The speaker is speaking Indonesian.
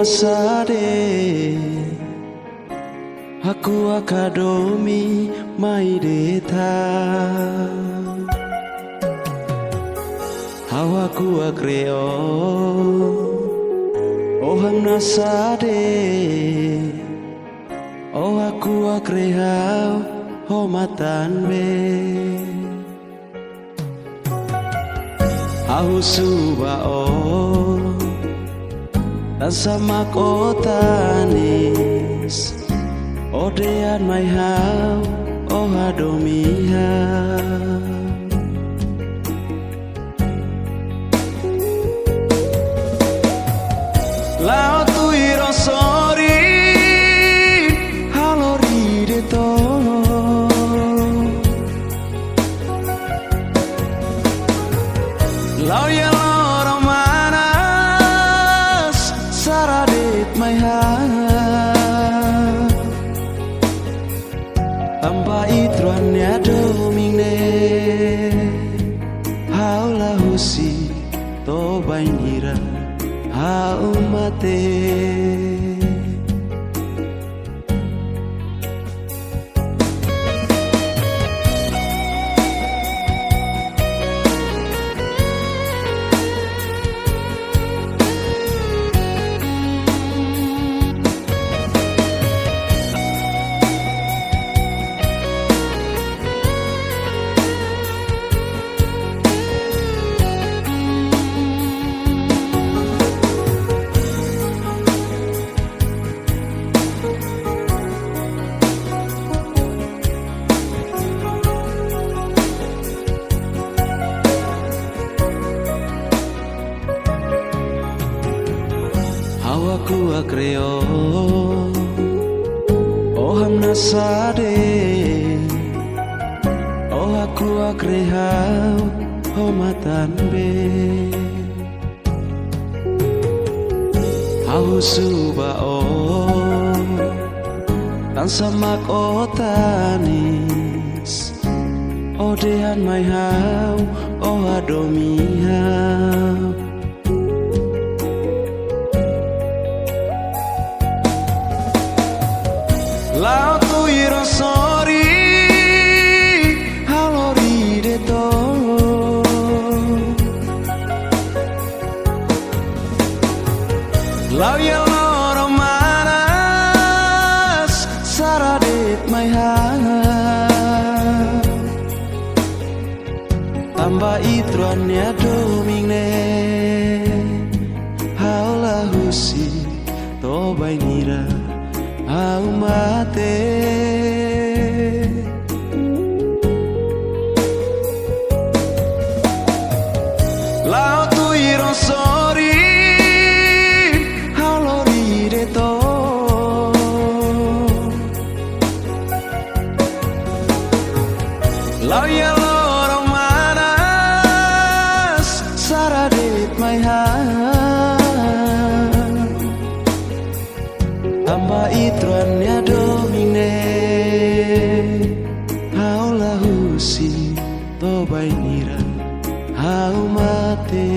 nasade Aku akadomi maideta Hawaku akreo Oham nasade Oh aku akrehau Homatan be Ahu suba oh Sama kotanis Odean my how Oh adomiha Lao tu irosori Halori de to Lao ya my heart Amba itruan ya domine Haula husi to bainira haumate Aku akreo Oh ham nasade Oh aku akrehau Homatan be Hau suba oh Tan sama kotanis Odean my hau Oh adomihau Lao tu irosori halori de to Lao ya loro manas saradit my heart Tambah itruan ya domine Haula husi to bainira Haumate Lao tu irosori halori de to Lao ya loro manas saradit my heart Tambah itruan ya domine Haula husi to bainira haumate